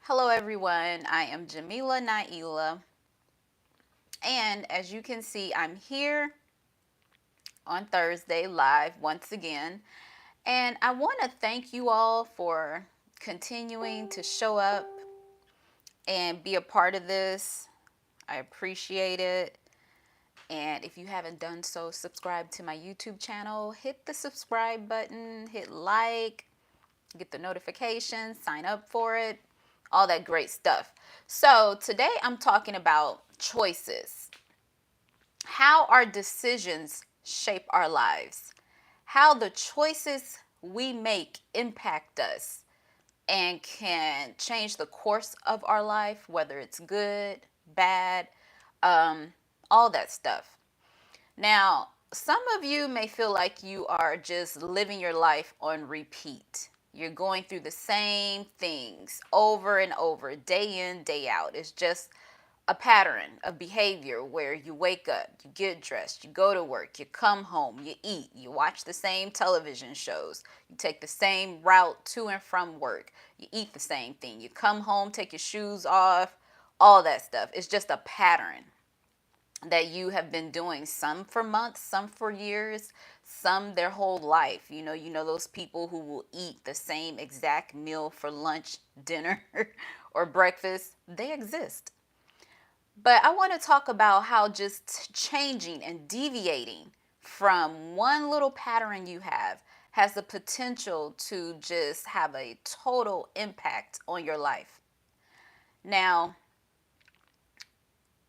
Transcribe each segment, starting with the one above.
Hello everyone, I am Jamila Naila, and as you can see, I'm here on Thursday live once again, and I want to thank you all for continuing to show up and be a part of this. I appreciate it. And if you haven't done so, subscribe to my YouTube channel, hit the subscribe button, hit like, get the notifications, sign up for it, all that great stuff. So today I'm talking about choices. How our decisions shape our lives. How the choices we make impact us and can change the course of our life, whether it's good, bad, all that stuff. Now, some of you may feel like you are just living your life on repeat. You're going through the same things over and over, day in, day out. It's just a pattern of behavior where you wake up, you get dressed, you go to work, you come home, you eat, you watch the same television shows, you take the same route to and from work, you eat the same thing, you come home, take your shoes off, all that stuff. It's just a pattern that you have been doing, some for months, some for years, some their whole life. You know those people who will eat the same exact meal for lunch, dinner, or breakfast. They exist. But I want to talk about how just changing and deviating from one little pattern you have has the potential to just have a total impact on your life. Now,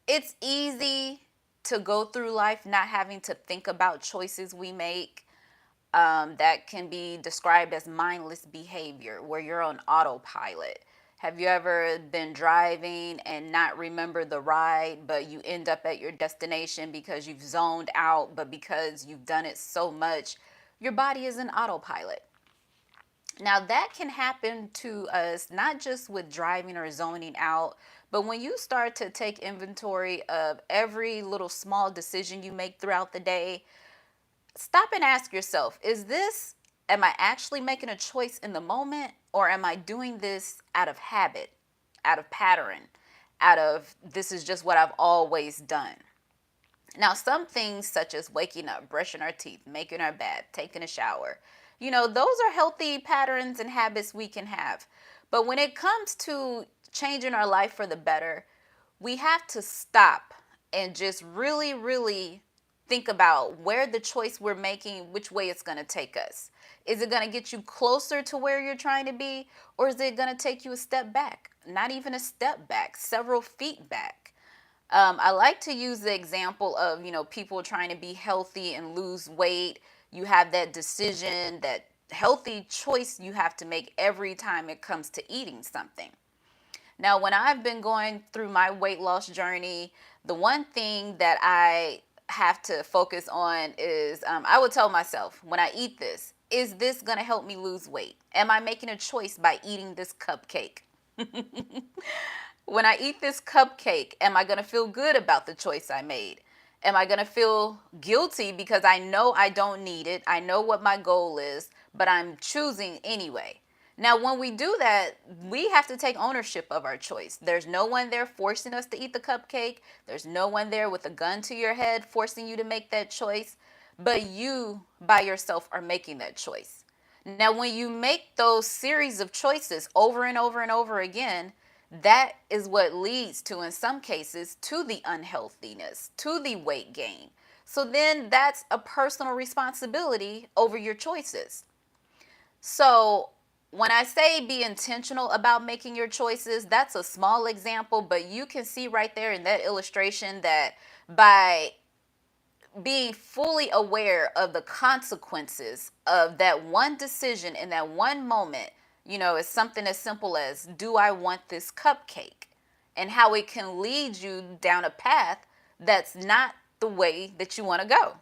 it's easy to go through life not having to think about choices we make. That can be described as mindless behavior where you're on autopilot. Have you ever been driving and not remember the ride, but you end up at your destination because you've zoned out, but because you've done it so much, your body is in autopilot? Now, that can happen to us not just with driving or zoning out, but when you start to take inventory of every little small decision you make throughout the day, stop and ask yourself, am I actually making a choice in the moment, or am I doing this out of habit, out of pattern, out of this is just what I've always done? Now, some things such as waking up, brushing our teeth, making our bed, taking a shower, those are healthy patterns and habits we can have. But when it comes to changing our life for the better, we have to stop and just really, really think about where the choice we're making, which way it's going to take us. Is it going to get you closer to where you're trying to be, or is it going to take you a step back? Not even a step back, several feet back. I like to use the example of, people trying to be healthy and lose weight. You have that decision, that healthy choice you have to make every time it comes to eating something. Now, when I've been going through my weight loss journey, the one thing that I have to focus on is I would tell myself, when I eat this, is this going to help me lose weight? Am I making a choice by eating this cupcake? When I eat this cupcake, am I going to feel good about the choice I made? Am I going to feel guilty because I know I don't need it? I know what my goal is, but I'm choosing anyway. Now, when we do that, we have to take ownership of our choice. There's no one there forcing us to eat the cupcake. There's no one there with a gun to your head forcing you to make that choice. But you, by yourself, are making that choice. Now, when you make those series of choices over and over and over again, that is what leads to, in some cases, to the unhealthiness, to the weight gain. So then that's a personal responsibility over your choices. So when I say be intentional about making your choices, that's a small example, but you can see right there in that illustration that by being fully aware of the consequences of that one decision in that one moment, it's something as simple as, do I want this cupcake? And how it can lead you down a path that's not the way that you want to go.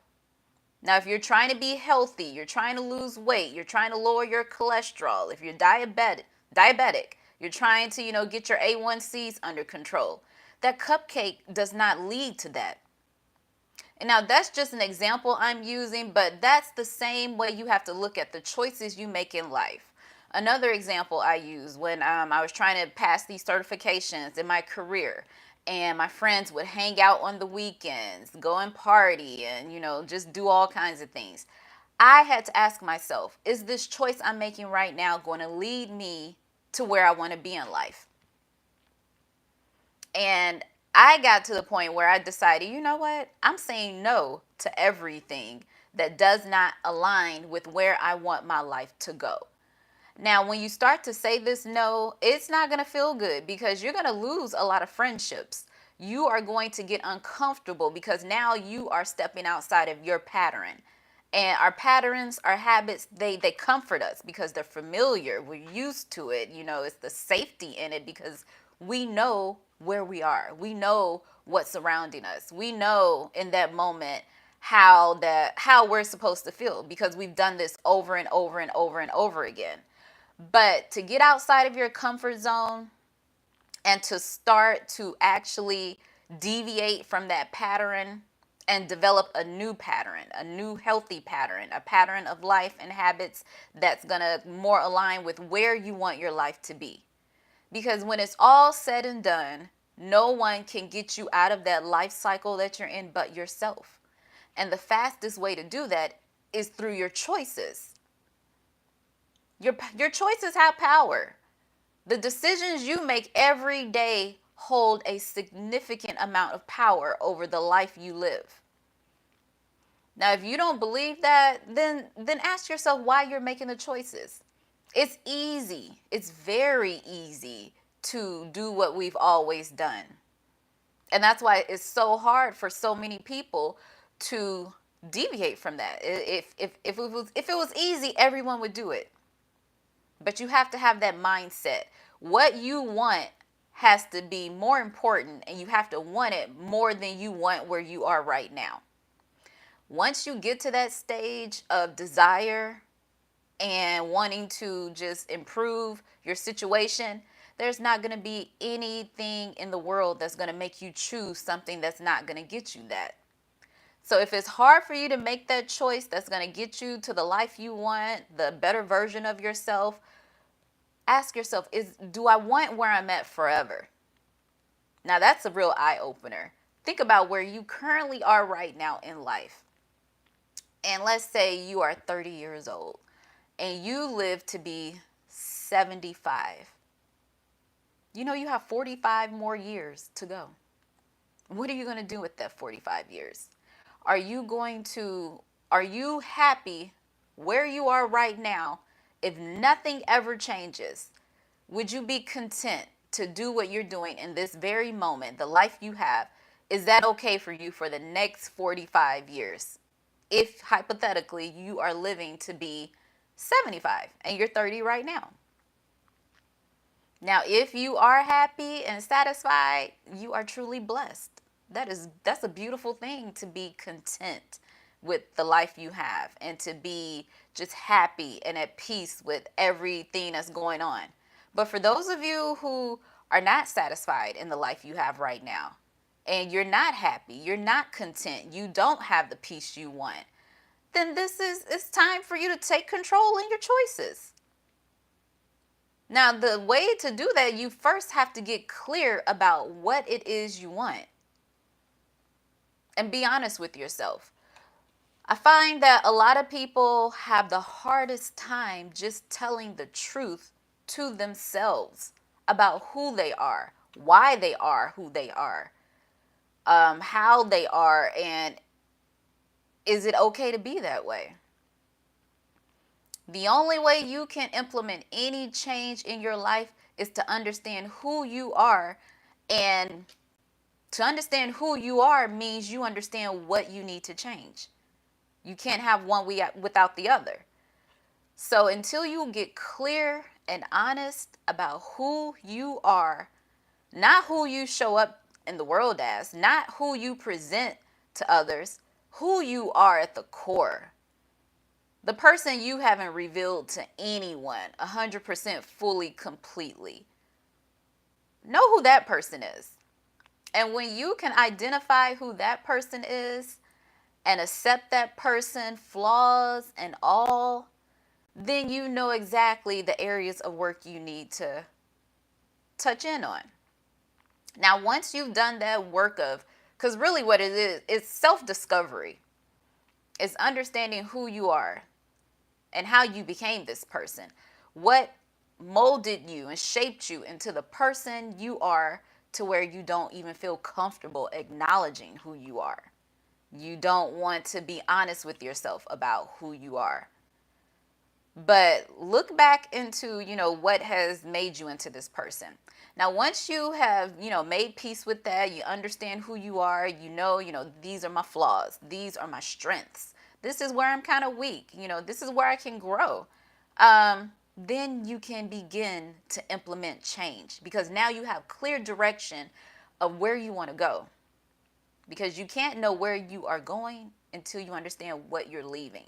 Now, if you're trying to be healthy, you're trying to lose weight, you're trying to lower your cholesterol, if you're diabetic, you're trying to, get your A1Cs under control, that cupcake does not lead to that. And now that's just an example I'm using, but that's the same way you have to look at the choices you make in life. Another example I use when I was trying to pass these certifications in my career, and my friends would hang out on the weekends, go and party, and just do all kinds of things. I had to ask myself, is this choice I'm making right now going to lead me to where I want to be in life? And I got to the point where I decided, you know what? I'm saying no to everything that does not align with where I want my life to go. Now, when you start to say this no, it's not going to feel good because you're going to lose a lot of friendships. You are going to get uncomfortable because now you are stepping outside of your pattern. And our patterns, our habits, they comfort us because they're familiar. We're used to it. It's the safety in it because we know where we are. We know what's surrounding us. We know in that moment how we're supposed to feel because we've done this over and over and over and over again. But to get outside of your comfort zone and to start to actually deviate from that pattern and develop a new pattern, a new healthy pattern, a pattern of life and habits that's going to more align with where you want your life to be. Because when it's all said and done, no one can get you out of that life cycle that you're in but yourself. And the fastest way to do that is through your choices. Your choices have power. The decisions you make every day hold a significant amount of power over the life you live. Now, if you don't believe that, then ask yourself why you're making the choices. It's easy. It's very easy to do what we've always done. And that's why it's so hard for so many people to deviate from that. If it was easy, everyone would do it. But you have to have that mindset. What you want has to be more important, and you have to want it more than you want where you are right now. Once you get to that stage of desire and wanting to just improve your situation, there's not going to be anything in the world that's going to make you choose something that's not going to get you that. So if it's hard for you to make that choice that's going to get you to the life you want, the better version of yourself, ask yourself, do I want where I'm at forever? Now that's a real eye opener. Think about where you currently are right now in life. And let's say you are 30 years old and you live to be 75. You have 45 more years to go. What are you going to do with that 45 years? Are you happy where you are right now if nothing ever changes? Would you be content to do what you're doing in this very moment, the life you have? Is that okay for you for the next 45 years? If hypothetically you are living to be 75 and you're 30 right now. Now, if you are happy and satisfied, you are truly blessed. That's a beautiful thing, to be content with the life you have and to be just happy and at peace with everything that's going on. But for those of you who are not satisfied in the life you have right now, and you're not happy, you're not content, you don't have the peace you want, then it's time for you to take control in your choices. Now, the way to do that, you first have to get clear about what it is you want. And be honest with yourself. I find that a lot of people have the hardest time just telling the truth to themselves about who they are, why they are who they are, how they are, and is it okay to be that way? The only way you can implement any change in your life is to understand who you are. And to understand who you are means you understand what you need to change. You can't have one without the other. So until you get clear and honest about who you are, not who you show up in the world as, not who you present to others, who you are at the core. The person you haven't revealed to anyone 100% fully, completely. Know who that person is. And when you can identify who that person is and accept that person, flaws and all, then you know exactly the areas of work you need to touch in on. Now, once you've done that work of, because really what it is, it's self discovery, it's understanding who you are and how you became this person. What molded you and shaped you into the person you are to where you don't even feel comfortable acknowledging who you are. You don't want to be honest with yourself about who you are. But look back into, what has made you into this person. Now, once you have, made peace with that, you understand who you are, these are my flaws, these are my strengths. This is where I'm kind of weak, this is where I can grow. Then you can begin to implement change because now you have clear direction of where you want to go. Because you can't know where you are going until you understand what you're leaving.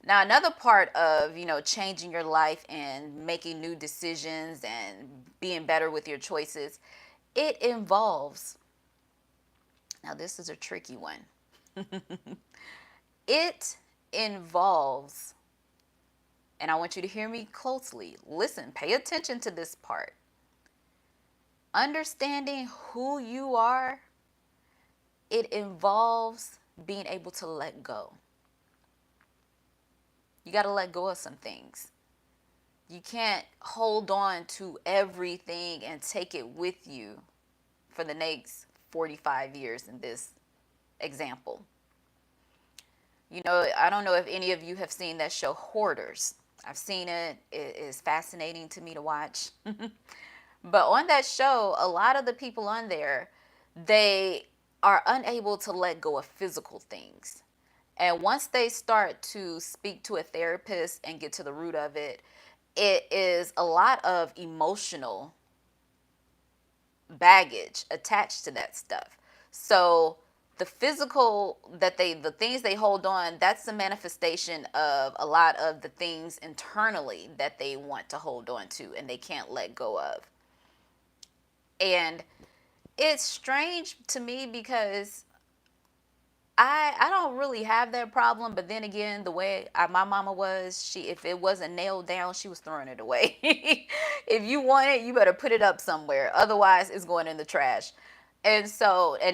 Now, another part of, changing your life and making new decisions and being better with your choices, it involves, now this is a tricky one. It involves, and I want you to hear me closely. Listen, pay attention to this part. Understanding who you are, it involves being able to let go. You got to let go of some things. You can't hold on to everything and take it with you for the next 45 years in this example. I don't know if any of you have seen that show Hoarders. I've seen it. It is fascinating to me to watch. But on that show, a lot of the people on there, they are unable to let go of physical things. And once they start to speak to a therapist and get to the root of it, it is a lot of emotional baggage attached to that stuff. So the physical the things they hold on, that's the manifestation of a lot of the things internally that they want to hold on to and they can't let go of. And it's strange to me because I don't really have that problem, but then again, the way my mama was, if it wasn't nailed down, she was throwing it away. If you want it, you better put it up somewhere. Otherwise, it's going in the trash. And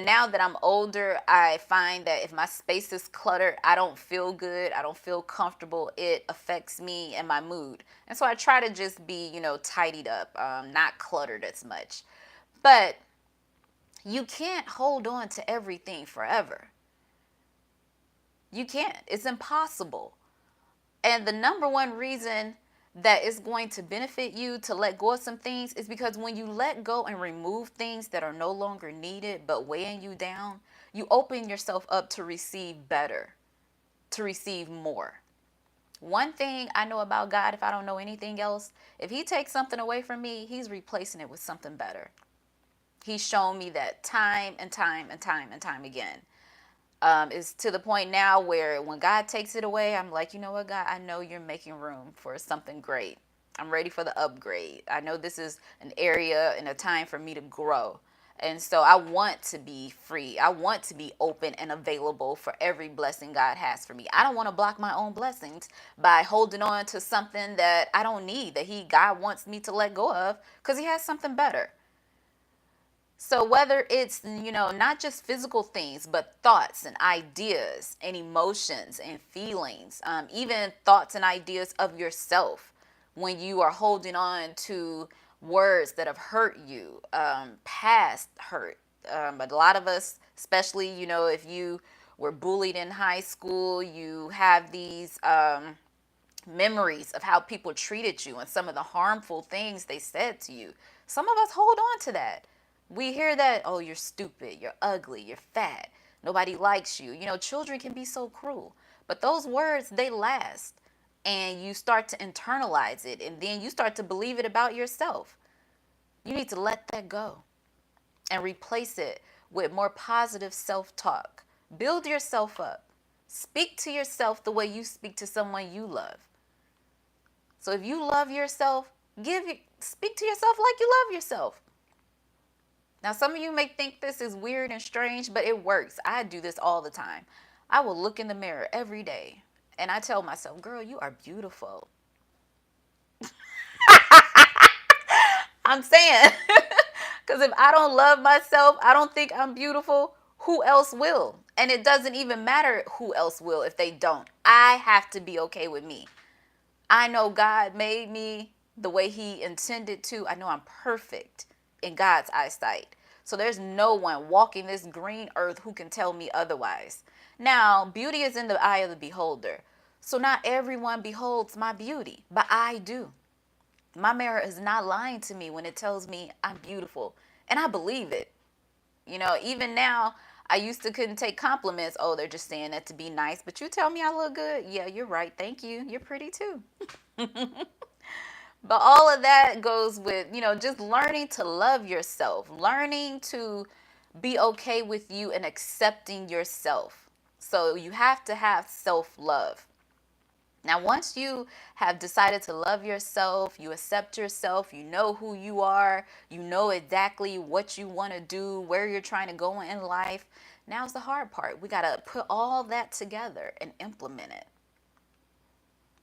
now that I'm older, I find that if my space is cluttered, I don't feel good. I don't feel comfortable. It affects me and my mood. And so I try to just be, tidied up, not cluttered as much. But you can't hold on to everything forever. You can't. It's impossible. And the number one reason that is going to benefit you to let go of some things is because when you let go and remove things that are no longer needed but weighing you down, you open yourself up to receive better, to receive more. One thing I know about God, if I don't know anything else, if He takes something away from me, He's replacing it with something better. He's shown me that time and time and time and time again. It's to the point now where when God takes it away, I'm like, you know what, God, I know you're making room for something great. I'm ready for the upgrade. I know this is an area and a time for me to grow. And so I want to be free. I want to be open and available for every blessing God has for me. I don't want to block my own blessings by holding on to something that I don't need, that God wants me to let go of because He has something better. So whether it's, not just physical things, but thoughts and ideas and emotions and feelings, even thoughts and ideas of yourself when you are holding on to words that have hurt you, past hurt. But a lot of us, especially, if you were bullied in high school, you have these memories of how people treated you and some of the harmful things they said to you. Some of us hold on to that. We hear that, oh, you're stupid, you're ugly, you're fat, nobody likes you. Children can be so cruel. But those words, they last. And you start to internalize it, and then you start to believe it about yourself. You need to let that go and replace it with more positive self-talk. Build yourself up. Speak to yourself the way you speak to someone you love. So if you love yourself, speak to yourself like you love yourself. Now, some of you may think this is weird and strange, but it works. I do this all the time. I will look in the mirror every day And I tell myself, girl, you are beautiful. I'm saying, because if I don't love myself, I don't think I'm beautiful, who else will? And it doesn't even matter who else will if they don't. I have to be okay with me. I know God made me the way He intended to. I know I'm perfect in God's eyesight. So there's no one walking this green earth who can tell me otherwise. Now, beauty is in the eye of the beholder. So not everyone beholds my beauty, but I do. My mirror is not lying to me when it tells me I'm beautiful. And I believe it. Even now, I used to couldn't take compliments. Oh, they're just saying that to be nice. But you tell me I look good. Yeah, you're right. Thank you. You're pretty too. But all of that goes with, just learning to love yourself, learning to be okay with you and accepting yourself. So you have to have self love. Now, once you have decided to love yourself, you accept yourself, you know who you are, you know exactly what you want to do, where you're trying to go in life. Now's the hard part. We got to put all that together and implement it.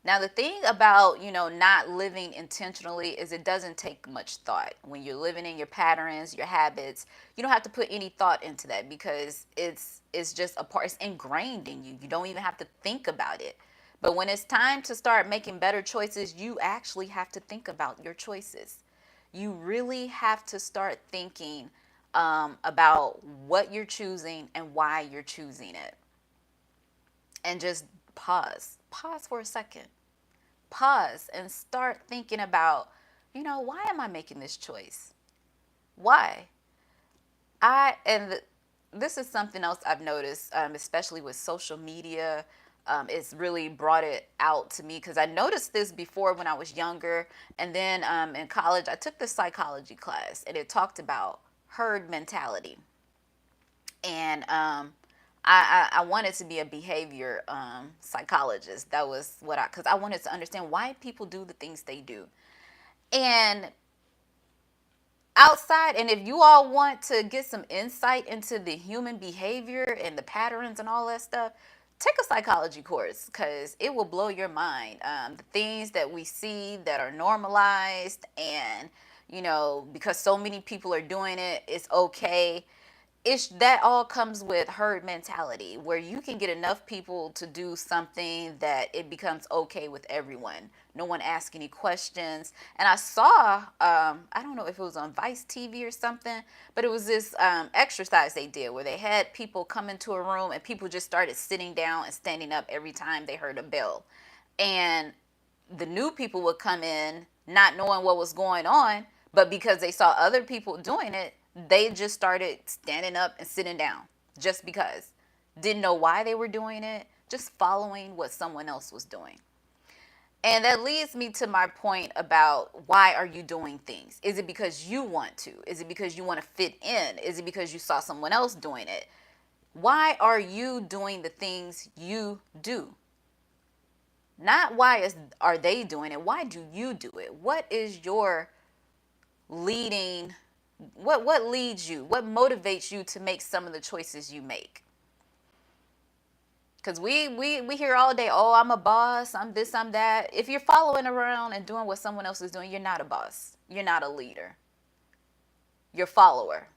Now, the thing about, not living intentionally is it doesn't take much thought. When you're living in your patterns, your habits, you don't have to put any thought into that because it's just a part, it's ingrained in you. You don't even have to think about it. But when it's time to start making better choices, you actually have to think about your choices. You really have to start thinking about what you're choosing and why you're choosing it. And just pause for a second, pause and start thinking about, why am I making this choice? Why? This is something else I've noticed, especially with social media. It's really brought it out to me because I noticed this before when I was younger. And then in college, I took this psychology class and it talked about herd mentality. And I wanted to be a behavior psychologist. That was because I wanted to understand why people do the things they do. And outside, and if you all want to get some insight into the human behavior and the patterns and all that stuff, take a psychology course because it will blow your mind. The things that we see that are normalized, and because so many people are doing it, it's okay. That all comes with herd mentality, where you can get enough people to do something that it becomes okay with everyone. No one asks any questions. And I saw, I don't know if it was on Vice TV or something, but it was this exercise they did where they had people come into a room and people just started sitting down and standing up every time they heard a bell. And the new people would come in not knowing what was going on, but because they saw other people doing it, they just started standing up and sitting down just because. Didn't know why they were doing it, just following what someone else was doing. And that leads me to my point about why are you doing things? Is it because you want to? Is it because you want to fit in? Is it because you saw someone else doing it? Why are you doing the things you do? Not are they doing it? Why do you do it? What is your leading what leads you? What motivates you to make some of the choices you make? Because we hear all day, oh, I'm a boss, I'm this, I'm that. If you're following around and doing what someone else is doing, you're not a boss. You're not a leader. You're a follower.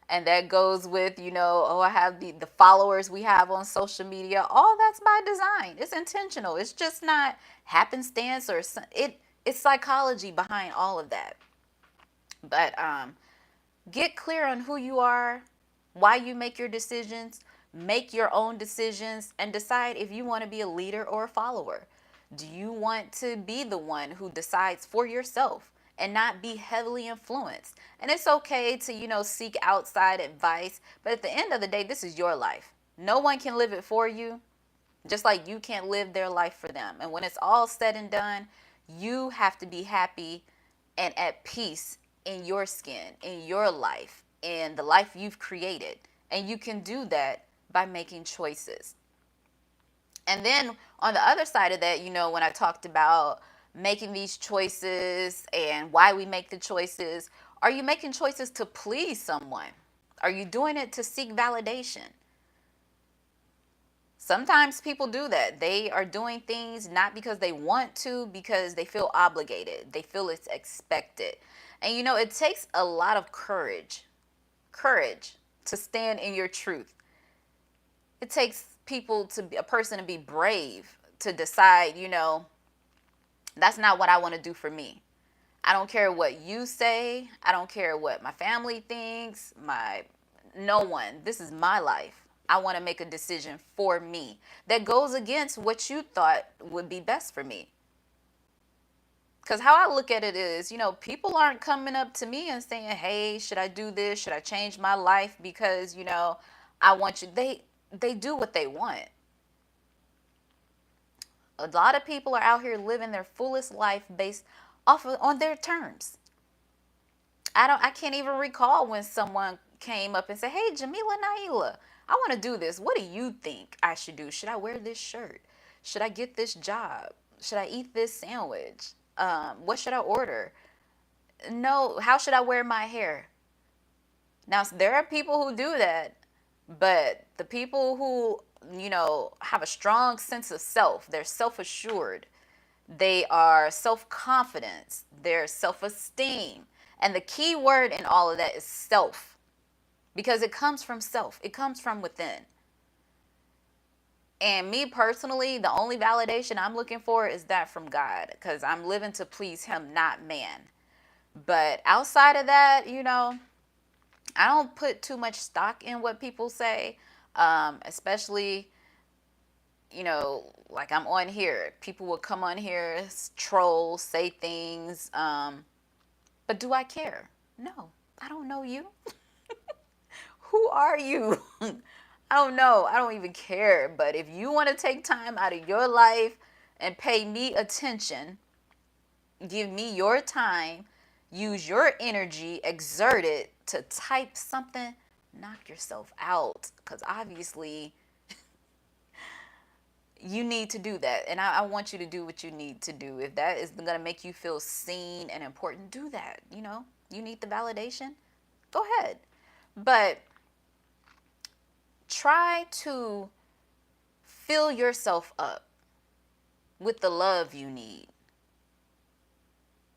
And that goes with, oh, I have the followers we have on social media. All that's by design. It's intentional. It's just not happenstance it's psychology behind all of that. But get clear on who you are, why you make your decisions, make your own decisions, and decide if you want to be a leader or a follower. Do you want to be the one who decides for yourself and not be heavily influenced? And it's okay to, seek outside advice, but at the end of the day, this is your life. No one can live it for you, just like you can't live their life for them. And when it's all said and done, you have to be happy and at peace in your skin, in your life, in the life you've created. And you can do that by making choices. And then on the other side of that, when I talked about making these choices and why we make the choices, are you making choices to please someone? Are you doing it to seek validation? Sometimes people do that. They are doing things not because they want to, because they feel obligated. They feel it's expected. And it takes a lot of courage to stand in your truth. It takes a person to be brave to decide, that's not what I want to do for me. I don't care what you say. I don't care what my family thinks. No one. This is my life. I want to make a decision for me that goes against what you thought would be best for me. Because how I look at it is, people aren't coming up to me and saying, "Hey, should I do this? Should I change my life because, I want you." They do what they want. A lot of people are out here living their fullest life based on their terms. I can't even recall when someone came up and said, "Hey, Jamila Naila, I want to do this. What do you think I should do? Should I wear this shirt? Should I get this job? Should I eat this sandwich? What should I order? No, how should I wear my hair?" Now, there are people who do that, but the people who, have a strong sense of self, they're self assured, they are self confidence, they're self esteem. And the key word in all of that is self, because it comes from self, it comes from within. And me personally, the only validation I'm looking for is that from God, because I'm living to please Him, not man. But outside of that, I don't put too much stock in what people say, especially, like I'm on here. People will come on here, troll, say things. But do I care? No, I don't know you. Who are you? I don't know. I don't even care. But if you want to take time out of your life and pay me attention, give me your time, use your energy, exert it to type something, knock yourself out. Because obviously, you need to do that. And I want you to do what you need to do. If that is going to make you feel seen and important, do that. You need the validation, go ahead. But try to fill yourself up with the love you need,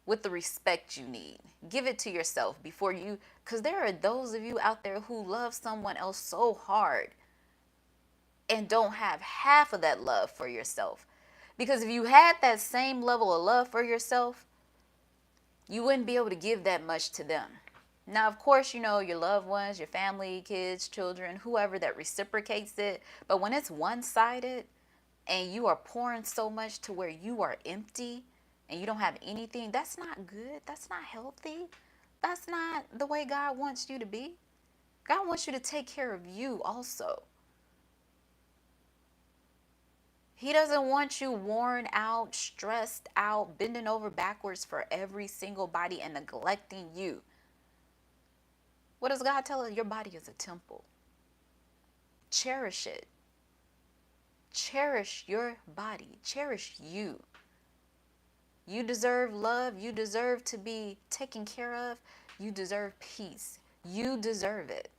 with the respect you need. Give it to yourself before you, because there are those of you out there who love someone else so hard and don't have half of that love for yourself. Because if you had that same level of love for yourself, you wouldn't be able to give that much to them. Now, of course, your loved ones, your family, kids, children, whoever that reciprocates it. But when it's one-sided and you are pouring so much to where you are empty and you don't have anything, that's not good. That's not healthy. That's not the way God wants you to be. God wants you to take care of you also. He doesn't want you worn out, stressed out, bending over backwards for every single body and neglecting you. What does God tell us? Your body is a temple. Cherish it. Cherish your body. Cherish you. You deserve love. You deserve to be taken care of. You deserve peace. You deserve it.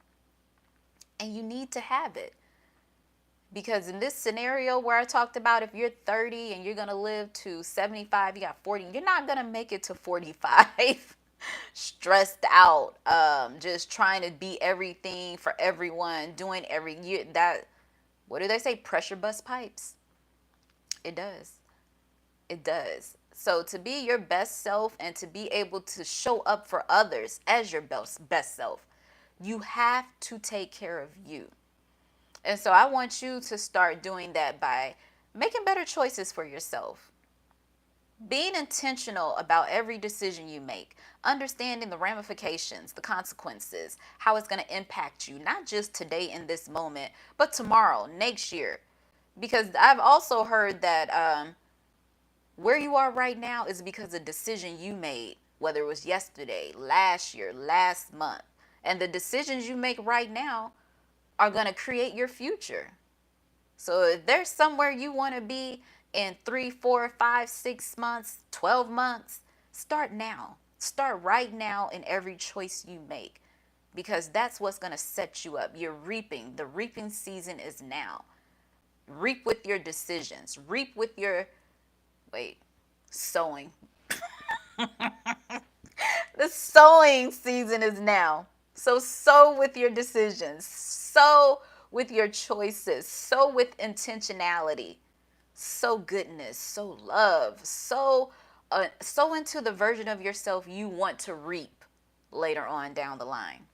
And you need to have it. Because in this scenario where I talked about, if you're 30 and you're going to live to 75, you got 40, you're not going to make it to 45 stressed out, just trying to be everything for everyone, doing every year. What do they say? Pressure bust pipes. It does. It does. So to be your best self and to be able to show up for others as your best self, you have to take care of you. And so I want you to start doing that by making better choices for yourself. Being intentional about every decision you make, understanding the ramifications, the consequences, how it's going to impact you, not just today in this moment, but tomorrow, next year. Because I've also heard that where you are right now is because of a decision you made, whether it was yesterday, last year, last month. And the decisions you make right now are going to create your future. So if there's somewhere you want to be in 3, 4, 5, 6 months, 12 months, start now. Start right now in every choice you make, because that's what's going to set you up. You're reaping. The reaping season is now. Reap with your decisions. Reap with your, wait, sowing. The sowing season is now. So sow with your decisions. Sow with your choices. Sow with intentionality. Sow goodness. Sow love. Sow into the version of yourself you want to reap later on down the line.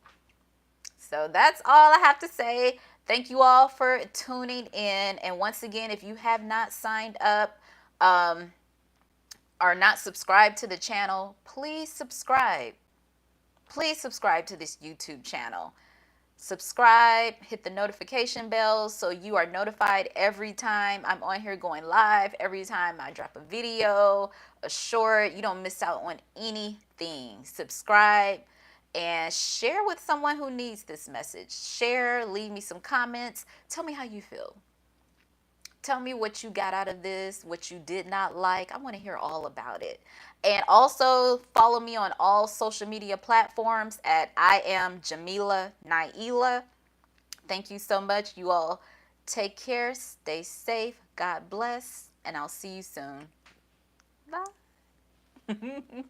So that's all I have to say. Thank you all for tuning in. And once again, if you have not signed up, or not subscribed to the channel, please subscribe. Please subscribe to this YouTube channel. Subscribe, hit the notification bell so you are notified every time I'm on here going live, every time I drop a video, a short. You don't miss out on anything. Subscribe and share with someone who needs this message. Share, leave me some comments. Tell me how you feel. Tell me what you got out of this, what you did not like. I want to hear all about it. And also follow me on all social media platforms at I am Jamila Naila. Thank you so much. You all take care, stay safe, God bless, and I'll see you soon. Bye.